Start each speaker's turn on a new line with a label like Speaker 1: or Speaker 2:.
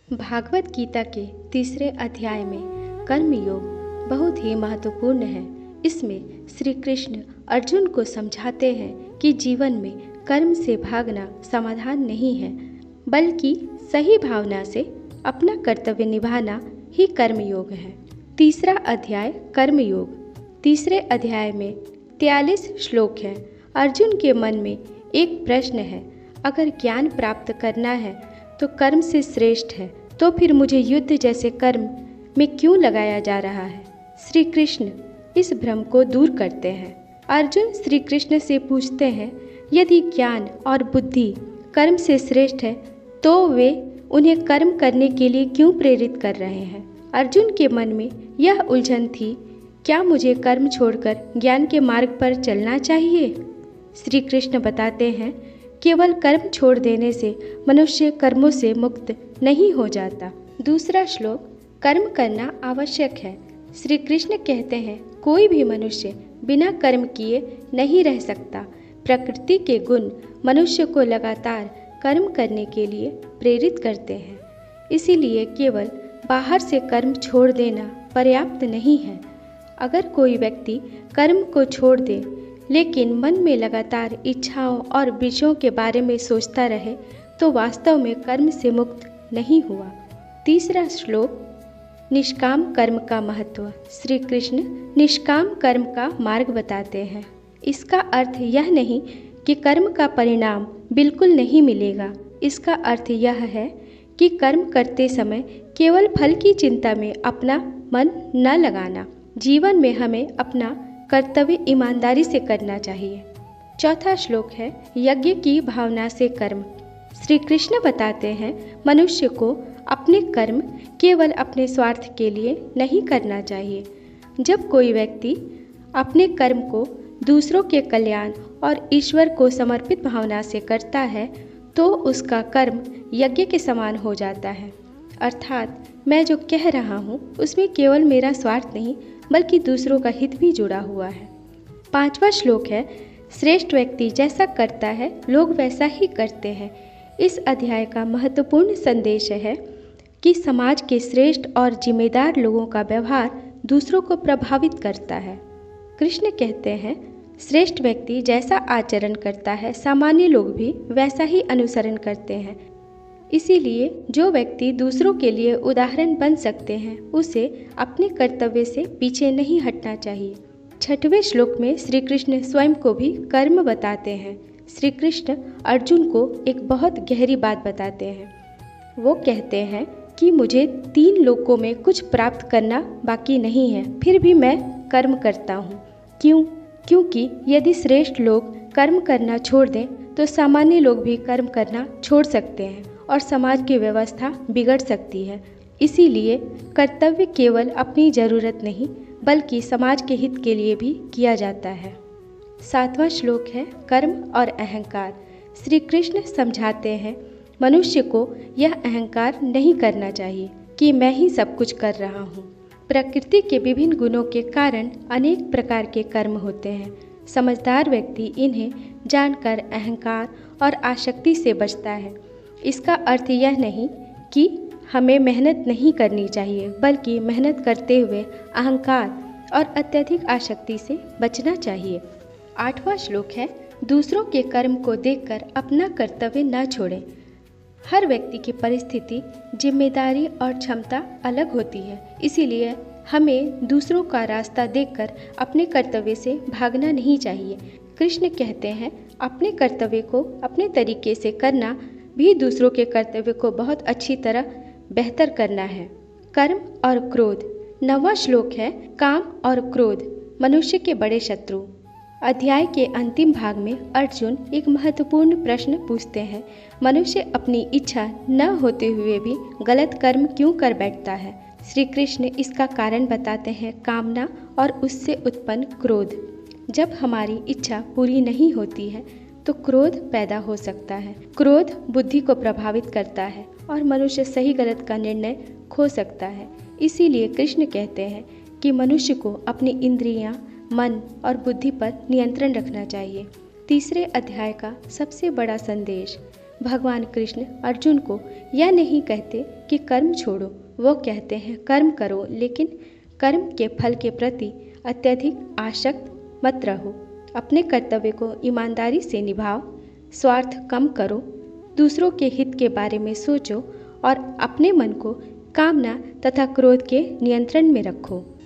Speaker 1: भागवत गीता के तीसरे अध्याय में कर्म योग बहुत ही महत्वपूर्ण है। इसमें श्री कृष्ण अर्जुन को समझाते हैं कि जीवन में कर्म से भागना समाधान नहीं है, बल्कि सही भावना से अपना कर्तव्य निभाना ही कर्म योग है। तीसरा अध्याय कर्म योग। तीसरे अध्याय में 43 श्लोक हैं। अर्जुन के मन में एक प्रश्न है, अगर ज्ञान प्राप्त करना है तो कर्म से श्रेष्ठ है, तो फिर मुझे युद्ध जैसे कर्म में क्यों लगाया जा रहा है। श्री कृष्ण इस भ्रम को दूर करते हैं। अर्जुन श्री कृष्ण से पूछते हैं, यदि ज्ञान और बुद्धि कर्म से श्रेष्ठ है तो वे उन्हें कर्म करने के लिए क्यों प्रेरित कर रहे हैं। अर्जुन के मन में यह उलझन थी, क्या मुझे कर्म छोड़कर ज्ञान के मार्ग पर चलना चाहिए। श्री कृष्ण बताते हैं, केवल कर्म छोड़ देने से मनुष्य कर्मों से मुक्त नहीं हो जाता। दूसरा श्लोक, कर्म करना आवश्यक है। श्री कृष्ण कहते हैं, कोई भी मनुष्य बिना कर्म किए नहीं रह सकता। प्रकृति के गुण मनुष्य को लगातार कर्म करने के लिए प्रेरित करते हैं। इसीलिए केवल बाहर से कर्म छोड़ देना पर्याप्त नहीं है। अगर कोई व्यक्ति कर्म को छोड़ दे लेकिन मन में लगातार इच्छाओं और विषयों के बारे में सोचता रहे तो वास्तव में कर्म से मुक्त नहीं हुआ। तीसरा श्लोक, निष्काम कर्म का महत्व। श्री कृष्ण निष्काम कर्म का मार्ग बताते हैं। इसका अर्थ यह नहीं कि कर्म का परिणाम बिल्कुल नहीं मिलेगा। इसका अर्थ यह है कि कर्म करते समय केवल फल की चिंता में अपना मन न लगाना। जीवन में हमें अपना कर्तव्य ईमानदारी से करना चाहिए। चौथा श्लोक है, यज्ञ की भावना से कर्म। श्री कृष्ण बताते हैं, मनुष्य को अपने कर्म केवल अपने स्वार्थ के लिए नहीं करना चाहिए। जब कोई व्यक्ति अपने कर्म को दूसरों के कल्याण और ईश्वर को समर्पित भावना से करता है तो उसका कर्म यज्ञ के समान हो जाता है। अर्थात मैं जो कह रहा हूँ उसमें केवल मेरा स्वार्थ नहीं बल्कि दूसरों का हित भी जुड़ा हुआ है। पांचवा श्लोक है, श्रेष्ठ व्यक्ति जैसा करता है लोग वैसा ही करते हैं। इस अध्याय का महत्वपूर्ण संदेश है कि समाज के श्रेष्ठ और जिम्मेदार लोगों का व्यवहार दूसरों को प्रभावित करता है। कृष्ण कहते हैं, श्रेष्ठ व्यक्ति जैसा आचरण करता है सामान्य लोग भी वैसा ही अनुसरण करते हैं। इसीलिए जो व्यक्ति दूसरों के लिए उदाहरण बन सकते हैं उसे अपने कर्तव्य से पीछे नहीं हटना चाहिए। छठवें श्लोक में श्री कृष्ण स्वयं को भी कर्म बताते हैं। श्री कृष्ण अर्जुन को एक बहुत गहरी बात बताते हैं। वो कहते हैं कि मुझे 3 लोकों में कुछ प्राप्त करना बाकी नहीं है, फिर भी मैं कर्म करता हूँ। क्यों? क्योंकि यदि श्रेष्ठ लोग कर्म करना छोड़ दें तो सामान्य लोग भी कर्म करना छोड़ सकते हैं और समाज की व्यवस्था बिगड़ सकती है। इसीलिए कर्तव्य केवल अपनी ज़रूरत नहीं बल्कि समाज के हित के लिए भी किया जाता है। 7वां श्लोक है, कर्म और अहंकार। श्री कृष्ण समझाते हैं, मनुष्य को यह अहंकार नहीं करना चाहिए कि मैं ही सब कुछ कर रहा हूँ। प्रकृति के विभिन्न गुणों के कारण अनेक प्रकार के कर्म होते हैं। समझदार व्यक्ति इन्हें जानकर अहंकार और आसक्ति से बचता है। इसका अर्थ यह नहीं कि हमें मेहनत नहीं करनी चाहिए, बल्कि मेहनत करते हुए अहंकार और अत्यधिक आसक्ति से बचना चाहिए। 8वां श्लोक है, दूसरों के कर्म को देखकर अपना कर्तव्य न छोड़ें। हर व्यक्ति की परिस्थिति, जिम्मेदारी और क्षमता अलग होती है, इसीलिए हमें दूसरों का रास्ता देखकर अपने कर्तव्य से भागना नहीं चाहिए। कृष्ण कहते हैं, अपने कर्तव्य को अपने तरीके से करना भी दूसरों के कर्तव्य को बहुत अच्छी तरह बेहतर करना है। कर्म और क्रोध। 9वां श्लोक है, काम और क्रोध मनुष्य के बड़े शत्रु। अध्याय के अंतिम भाग में अर्जुन एक महत्वपूर्ण प्रश्न पूछते हैं, मनुष्य अपनी इच्छा न होते हुए भी गलत कर्म क्यों कर बैठता है। श्री कृष्ण इसका कारण बताते हैं, कामना और उससे उत्पन्न क्रोध। जब हमारी इच्छा पूरी नहीं होती है तो क्रोध पैदा हो सकता है। क्रोध बुद्धि को प्रभावित करता है और मनुष्य सही गलत का निर्णय खो सकता है। इसीलिए कृष्ण कहते हैं कि मनुष्य को अपनी इंद्रियां, मन और बुद्धि पर नियंत्रण रखना चाहिए। तीसरे अध्याय का सबसे बड़ा संदेश, भगवान कृष्ण अर्जुन को यह नहीं कहते कि कर्म छोड़ो, वो कहते हैं कर्म करो, लेकिन कर्म के फल के प्रति अत्यधिक आसक्त मत रहो। अपने कर्तव्य को ईमानदारी से निभाओ, स्वार्थ कम करो, दूसरों के हित के बारे में सोचो और अपने मन को कामना तथा क्रोध के नियंत्रण में रखो।